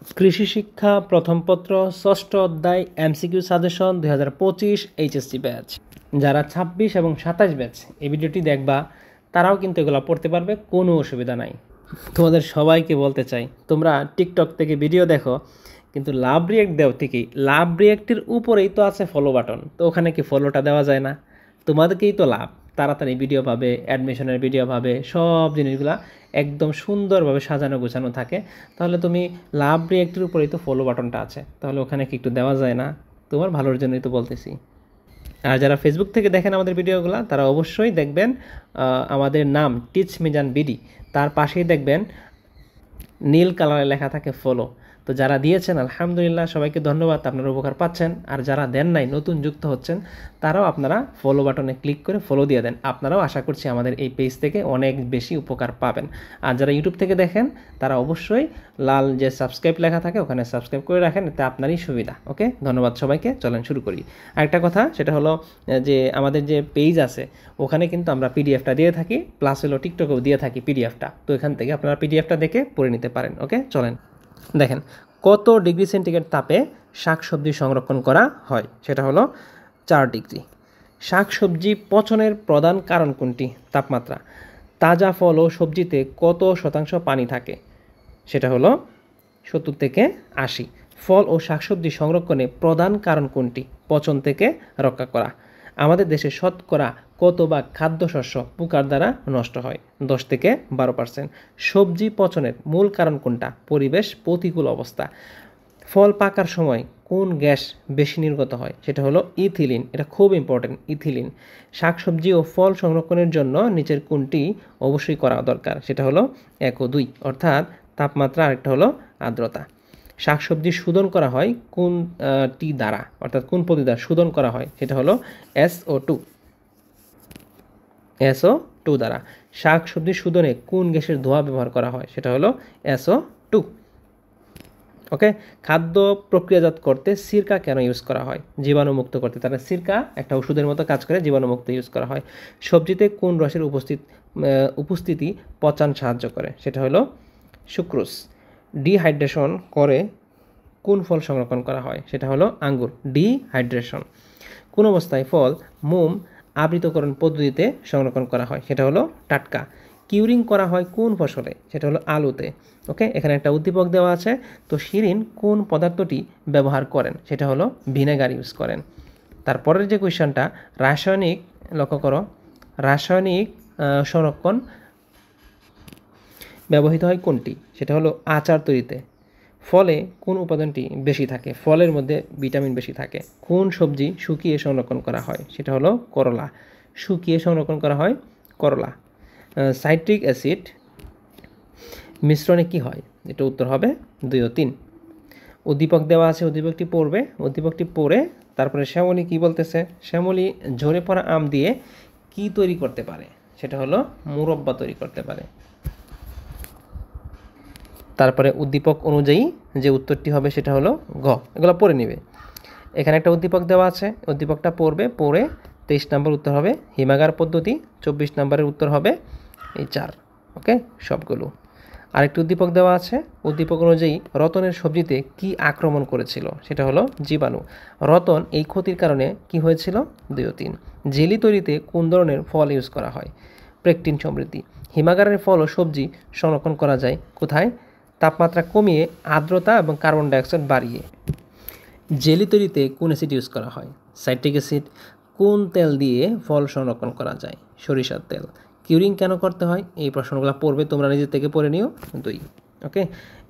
কৃষি শিক্ষা প্রথম পত্র ষষ্ঠ অধ্যায় এমসিকিউ সাজেশন 2025 এইচএসসি ব্যাচ। যারা 26 এবং 27 ব্যাচ এই ভিডিওটি দেখবা তারাও কিন্তু এগুলো পড়তে পারবে, কোনো অসুবিধা নাই। তোমাদের সবাইকে বলতে চাই, তোমরা টিকটক থেকে ভিডিও দেখো কিন্তু লাভ রিয়েক্ট দেও ঠিকই, লাভ রিয়েক্টের উপরেই তো আছে ফলো বাটন, তো ওখানে কি ফলোটা দেওয়া যায় না? তোমাদেরকেই তো লাভ, তাড়াতাড়ি ভিডিও পাবে, অ্যাডমিশনের ভিডিও পাবে, সব জিনিসগুলা একদম সুন্দরভাবে সাজানো গোছানো থাকে। তাহলে তুমি লাভ রিয়েক্টের উপরেই তো ফলো বাটনটা আছে, তাহলে ওখানে কি একটু দেওয়া যায় না? তোমার ভালোর জন্যই তো বলতেছি। আর যারা ফেসবুক থেকে দেখেন আমাদের ভিডিওগুলো, তারা অবশ্যই দেখবেন আমাদের নাম টিচ মিজান বিডি, তার পাশেই দেখবেন নীল কালারে লেখা থাকে ফলো। তো যারা দিয়েছেন আলহামদুলিল্লাহ, সবাইকে ধন্যবাদ, আপনারা উপকার পাচ্ছেন। আর যারা দেন নাই, নতুন যুক্ত হচ্ছেন, তারাও আপনারা ফলো বাটনে ক্লিক করে ফলো দিয়ে দেন। আপনারাও আশা করছি আমাদের এই পেজ থেকে অনেক বেশি উপকার পাবেন। আর যারা ইউটিউব থেকে দেখেন, তারা অবশ্যই লাল যে সাবস্ক্রাইব লেখা থাকে ওখানে সাবস্ক্রাইব করে রাখেন, এতে আপনারই সুবিধা। ওকে, ধন্যবাদ সবাইকে। চলেন শুরু করি। আরেকটা কথা, সেটা হলো যে আমাদের যে পেজ আছে ওখানে কিন্তু আমরা পিডিএফটা দিয়ে থাকি, প্লাস হলো টিকটকেও দিয়ে থাকি পিডিএফটা। তো এখান থেকে আপনারা পিডিএফটা দেখে পড়ে নিতে পারেন। ওকে, চলেন দেখেন কত ডিগ্রি সেন্টিগ্রেড তাপে শাকসবজি সংরক্ষণ করা হয়। সেটা হলো 4 ডিগ্রি। শাকসবজি পচনের প্রধান কারণ কোনটি? তাপমাত্রা। তাজা ফল ও সবজিতে কত শতাংশ পানি থাকে? সেটা হলো 70 থেকে 80। ফল ও শাকসবজি সংরক্ষণে প্রধান কারণ কোনটি? পচন থেকে রক্ষা করা। আমাদের দেশে শতকরা কত ভাগ খাদ্যশস্য পোকার দ্বারা নষ্ট হয়? 10 থেকে 12%। সবজি পচনের মূল কারণ কোনটা? পরিবেশ প্রতিকূল অবস্থা। ফল পাকার সময় কোন গ্যাস বেশি নির্গত হয়? সেটা হলো ইথিলিন। এটা খুব ইম্পর্টেন্ট, ইথিলিন। শাকসবজি ও ফল সংরক্ষণের জন্য নিচের কোনটি অবশ্যই করা দরকার? সেটা হলো 1 ও 2, অর্থাৎ তাপমাত্রা, আরেকটা হলো আর্দ্রতা। শাকসবজি শোধন করা হয় কোনটি দ্বারা, অর্থাৎ কোন পদ্ধতি দ্বারা শোধন করা হয়? সেটা হলো SO2 দ্বারা। শাকসবজি শোধনে কোন গ্যাসের ধোঁয়া ব্যবহার করা হয়? সেটা হলো SO2। ওকে, খাদ্য প্রক্রিয়াজাত করতে সিরকা কেন ইউজ করা হয়? জীবাণুমুক্ত করতে। তাহলে সিরকা একটা ওষুধের মতো কাজ করে, জীবাণুমুক্ত ইউজ করা হয়। সবজিতে কোন রসের উপস্থিতি পচান সাহায্য করে? সেটা হলো সুক্রোজ। ডিহাইড্রেশন করে কোন ফল সংরক্ষণ করা হয়? সেটা হলো আঙ্গুর। ডিহাইড্রেশন। কোন অবস্থায় ফল মোম আবৃতকরণ পদ্ধতিতে সংরক্ষণ করা হয়? সেটা হলো টাটকা। কিউরিং করা হয় কোন ফসলে? সেটা হলো আলুতে। ওকে, এখানে একটা উদ্দীপক দেওয়া আছে। তো শিরিন কোন পদার্থটি ব্যবহার করেন? সেটা হলো ভিনেগার ইউজ করেন। তারপরের যে কোয়েশ্চনটা, রাসায়নিক, লক্ষ্য করো, রাসায়নিক সংরক্ষণ ব্যবহৃত হয় কোনটি? সেটা হলো আচার তৈরিতে। ফলে কোন উপাদানটি বেশি থাকে? ফলের মধ্যে ভিটামিন বেশি থাকে। কোন সবজি শুকিয়ে সংরক্ষণ করা হয়? সেটা হলো করলা। শুকিয়ে সংরক্ষণ করা হয় করলা। সাইট্রিক অ্যাসিড মিশ্রণে কি হয়? এটা উত্তর হবে 2 ও 3। উদ্দীপক দেওয়া আছে, উদ্দীপকটি পড়বে। উদ্দীপকটি পড়ে তারপরে শ্যামলী কি বলতেছে? শ্যামলী ঝরে পড়া আম দিয়ে কি তৈরি করতে পারে? সেটা হলো মুরব্বা তৈরি করতে পারে। তারপরে উদ্দীপক অনুযায়ী যে উত্তরটি হবে সেটা হলো ঘ। এগুলো পড়ে নেবে। এখানে একটা উদ্দীপক দেওয়া আছে, উদ্দীপকটা পড়বে, পড়ে 23 নম্বর উত্তর হবে হিমাগার পদ্ধতি, 24 নম্বরের উত্তর হবে এই 4। ওকে, সবগুলো। আরেকটি উদ্দীপক দেওয়া আছে, উদ্দীপক অনুযায়ী রতনের সবজিতে কি আক্রমণ করেছিল? সেটা হলো জীবাণু। রতন এই ক্ষতির কারণে কি হয়েছিল? 2 ও 3। জেলি তৈরিতে কোন ধরনের ফল ইউজ করা হয়? পেকটিন সমৃদ্ধি। হিমাগারের ফল ও সবজি সংরক্ষণ করা যায় কোথায়? তাপমাত্রা কমিয়ে, আর্দ্রতা এবং কার্বন ডাইঅক্সাইড বাড়িয়ে। জেলি তৈরিতে কোন অ্যাসিড ইউজ করা হয়? Citric acid. কোন তেল দিয়ে ফল সংরক্ষণ করা যায়? সরিষার তেল। কিউরিং কেন করতে হয়? এই প্রশ্নগুলো পড়বে, তোমরা নিজের থেকে পড়ে নিও। 2। ওকে,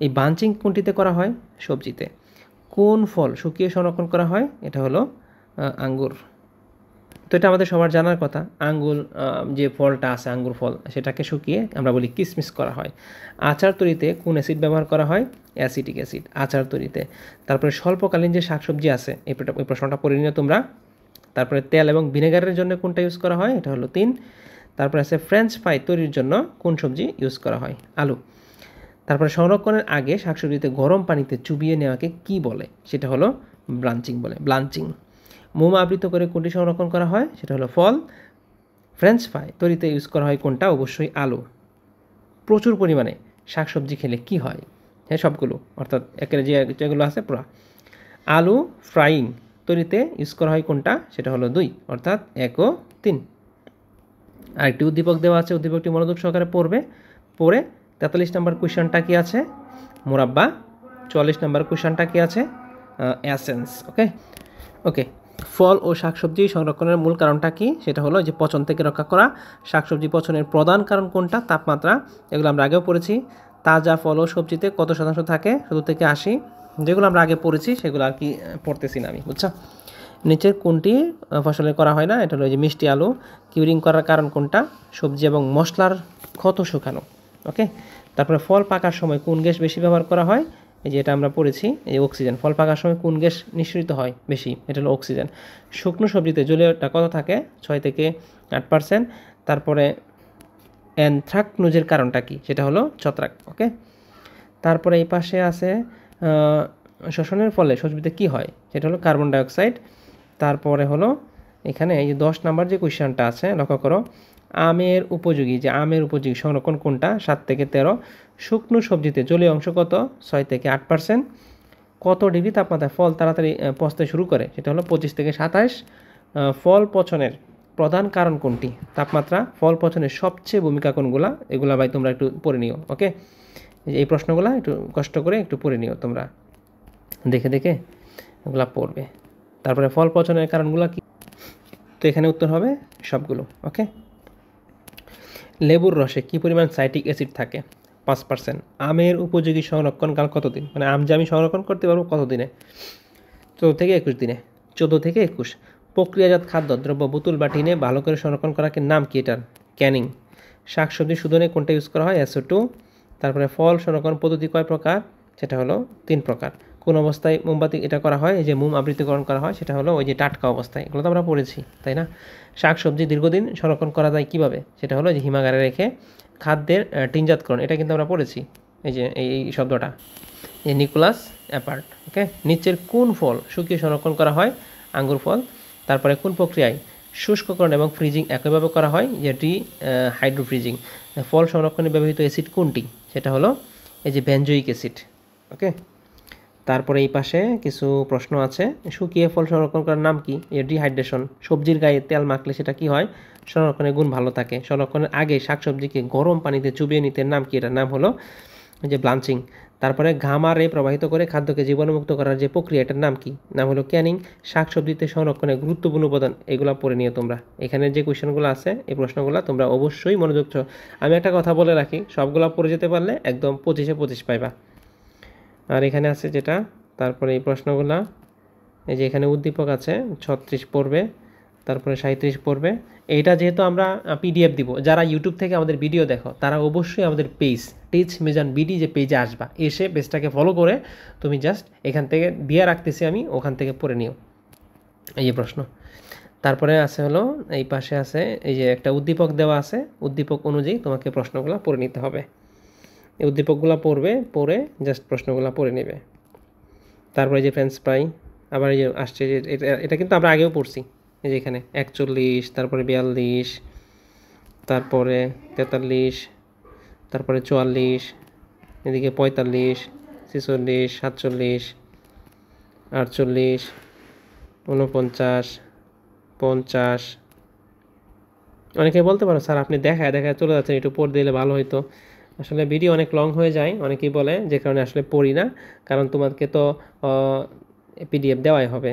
এই বাঞ্চিং কোনটিতে করা হয়? সবজিতে। কোন ফল শুকিয়ে সংরক্ষণ করা হয়? এটা হলো আঙ্গুর। তো এটা আমাদের সবার জানার কথা। আঙ্গুর যে ফলটা আছে, আঙ্গুর ফল, সেটাকে শুকিয়ে আমরা বলি কিসমিস করা হয়। আচার তৈরিতে কোন অ্যাসিড ব্যবহার করা হয়? অ্যাসিটিক অ্যাসিড আচার তৈরিতে। তারপরে স্বল্পকালীন যে শাকসবজি আছে, এই প্রশ্নটা পড়ে নিও তোমরা। তারপরে তেল এবং ভিনেগারের জন্য কোনটা ইউজ করা হয়? এটা হলো 3। তারপরে আছে ফ্রেঞ্চ ফ্রাই তৈরির জন্য কোন সবজি ইউজ করা হয়? আলু। তারপরে সংরক্ষণের আগে শাকসবজিতে গরম পানিতে চুবিয়ে নেওয়াকে কি বলে? সেটা হলো ব্লাঞ্চিং বলে, ব্লাঞ্চিং। মোম আবৃত করে কোনটি সংরক্ষণ করা হয়? সেটা হলো ফল। ফ্রেঞ্চ ফ্রাই তৈরিতে ইউজ করা হয় কোনটা? অবশ্যই আলু। প্রচুর পরিমাণে শাকসবজি খেলে কি হয়? হ্যাঁ সবগুলো, অর্থাৎ একের যেগুলো আছে পুরা। আলু ফ্রাইং তৈরিতে ইউজ করা হয় কোনটা, সেটা হলো 2, অর্থাৎ 1 ও 3। আরেকটি উদ্দীপক দেওয়া আছে, উদ্দীপকটি মনোযোগ সহকারে পড়ে 43 নম্বর কোয়েশ্চনটা কি আছে, মোরাব্বা। 44 নম্বর কোয়েশ্চনটা কি আছে, এসেন্স। ওকে। ফল ও শাকসবজি সংরক্ষণের মূল কারণটা কি, সেটা হলো যে পচন থেকে রক্ষা করা। শাকসবজি পচনের প্রধান কারণ কোনটা, তাপমাত্রা। এগুলো আমরা আগেও পড়েছি। তাজা ফল ও সবজিতে কত শতাংশ থাকে, 70 থেকে 80। যেগুলো আমরা আগে পড়েছি সেগুলো আর কি পড়তেছি না আমি, বুঝছো। নিচের কোনটি ফসলে করা হয় না, এটা হলো যে মিষ্টি আলু। কিউরিং করার কারণ কোনটা, সবজি এবং মশলার ক্ষত শুকানো। ওকে। তারপরে ফল পাকার সময় কোন গ্যাস বেশি ব্যবহার করা হয়, এই যে এটা আমরা পড়েছি, এই অক্সিজেন। ফল পাকার সময় কোন গ্যাস নিঃসৃত হয় বেশি, এটা হলো অক্সিজেন। শুকনো সবজিতে জলীয়টা কত থাকে, 6 থেকে 8%। তারপরে অ্যানথ্রাকনোজের কারণটা কি, সেটা হলো ছত্রাক। ওকে। তারপরে এই পাশে আছে শ্বসনের ফলে সবজিতে কি হয়, সেটা হলো কার্বন ডাইঅক্সাইড। তারপরে হলো এখানে এই যে 10 নাম্বার যে কোয়েশ্চনটা আছে, লক্ষ্য করো, আমের উপযোগী সংরক্ষণ কোনটা, 7 থেকে 13। শুকনো সবজিতে জলীয় অংশ কত, 6 থেকে 8%। কত ডিগ্রি তাপমাত্রায় ফল তাড়াতাড়ি পচতে শুরু করে, সেটা হলো 25 থেকে 27। ফল পচনের প্রধান কারণ কোনটি, তাপমাত্রা। ফল পচনের সবচেয়ে ভূমিকা কোনগুলা, এগুলা ভাই তোমরা একটু পড়ে নিও। ওকে। এই প্রশ্নগুলো একটু কষ্ট করে একটু পড়ে নিও তোমরা, দেখে দেখে এগুলা পড়বে। তারপরে ফল পচনের কারণগুলো কি, তো এখানে উত্তর হবে সবগুলো। ওকে। লেবুর রসে কি পরিমাণ সাইট্রিক অ্যাসিড থাকে, 5%। আমের উপযোগী সংরক্ষণকাল কতদিন, মানে আম যে আমি সংরক্ষণ করতে পারবো কতদিনে, 14 থেকে 21 দিনে। 14 থেকে 21। প্রক্রিয়াজাত খাদ্যদ্রব্য বোতল বা টিনে ভালো করে সংরক্ষণ করার নাম কি, এটার ক্যানিং। শাকসবজি শোধনে কোনটা ইউজ করা হয়, SO2। তারপরে ফল সংরক্ষণ পদ্ধতি কয় প্রকার, সেটা হলো 3 প্রকার। কোন অবস্থায় মোমবাতি এটা করা হয়, এই যে মোম আবৃতকরণ করা হয়, সেটা হলো ওই যে টাটকা অবস্থায়, এগুলো তো আমরা পড়েছি তাই না। শাকসবজি দীর্ঘদিন সংরক্ষণ করা যায় কিভাবে, সেটা হলো যে হিমাগারে রেখে। খাদ্যের টিনজাতকরণ, এটা কিন্তু আমরা পড়েছি, এই যে এই শব্দটা, এই নিকোলাস অ্যাপার্ট। ওকে। নিচের কোন ফল শুকিয়ে সংরক্ষণ করা হয়, আঙ্গুর ফল। তারপরে কোন প্রক্রিয়ায় শুষ্ককরণ এবং ফ্রিজিং একইভাবে করা হয়, যেটি হাইড্রোফ্রিজিং। ফল সংরক্ষণে ব্যবহৃত অ্যাসিড কোনটি, সেটা হলো এই যে বেনজোইক অ্যাসিড। ওকে। তারপরে এই পাশে কিছু প্রশ্ন আছে, শুকিয়ে ফল সংরক্ষণ করার নাম কি, এর ডিহাইড্রেশন। সবজির গায়ে তেল মাখলে সেটা কি হয়, সংরক্ষণের গুণ ভালো থাকে। সংরক্ষণের আগে শাকসবজিকে গরম পানিতে চুবিয়ে নিতে নাম কি, এটার নাম হলো যে ব্লাঞ্চিং। তারপরে ঘামারে প্রবাহিত করে খাদ্যকে জীবাণুমুক্ত করার যে প্রক্রিয়া, এটার নাম কি, নাম হলো ক্যানিং। শাকসবজিতে সংরক্ষণের গুরুত্বপূর্ণ উপাদান, এগুলো পড়ে নিও তোমরা। এখানে যে কোয়েশ্চেনগুলো আছে এই প্রশ্নগুলো তোমরা অবশ্যই মনোযোগ। আমি একটা কথা বলে রাখি, সবগুলো পড়ে যেতে পারলে একদম 25-এ 25 পাইবা। আর এখানে আছে যেটা, তারপরে এই প্রশ্নগুলো, এই যে এখানে উদ্দীপক আছে 36 পড়বে, তারপরে 37 পড়বে। এইটা যেহেতু আমরা PDF দিব, যারা ইউটিউব থেকে আমাদের ভিডিও দেখো তারা অবশ্যই আমাদের পেজ টিচ মিজান বিডি যে পেজে আসবা, এসে পেজটাকে ফলো করে তুমি জাস্ট এখান থেকে দিয়ে রাখতেছি আমি, ওখান থেকে পড়ে নিও এই যে প্রশ্ন। তারপরে আছে হলো এই পাশে আছে এই যে একটা উদ্দীপক দেওয়া আছে, উদ্দীপক অনুযায়ী তোমাকে প্রশ্নগুলো পড়ে নিতে হবে। এই উদ্দীপকগুলো পড়ে জাস্ট প্রশ্নগুলো পড়ে নেবে। তারপরে যে ফ্রেঞ্চ ফ্রাই, আবার এই যে আসছে যে এটা কিন্তু আমরা আগেও পড়ছি, এই যে এখানে 41, তারপরে 42, তারপরে 43, তারপরে 44, এদিকে 45, 46, 47, 48, 49, 50। অনেকে বলতে পারো স্যার আপনি দেখায় চলে যাচ্ছেন, একটু পড়ে দিলে ভালো হতো। আসলে ভিডিও অনেক লং হয়ে যায়, অনেকেই বলে, যে কারণে আসলে পড়ি না। কারণ তোমাকে তো PDF দেওয়াই হবে,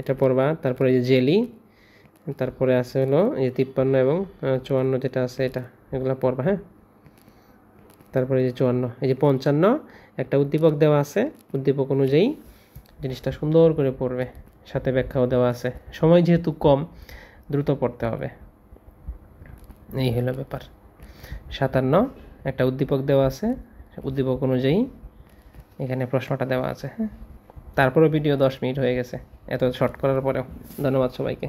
এটা পড়বা। তারপরে এই যে জেলি, তারপরে আছে হলো এই 53 এবং 54 যেটা আছে এটা, এগুলো পড়বা। হ্যাঁ। তারপরে এই যে 54, এই যে 55 একটা উদ্দীপক দেওয়া আছে, উদ্দীপক অনুযায়ী জিনিসটা সুন্দর করে পড়বে, সাথে ব্যাখ্যাও দেওয়া আছে। সময় যেহেতু কম, দ্রুত পড়তে হবে, এই হলো ব্যাপার। 57 একটা উদ্দীপক দেওয়া আছে, উদ্দীপক অনুযায়ী এখানে প্রশ্নটা দেওয়া আছে। হ্যাঁ। তারপরেও ভিডিও 10 মিনিট হয়ে গেছে, এত শর্ট করার পরেও। ধন্যবাদ সবাইকে।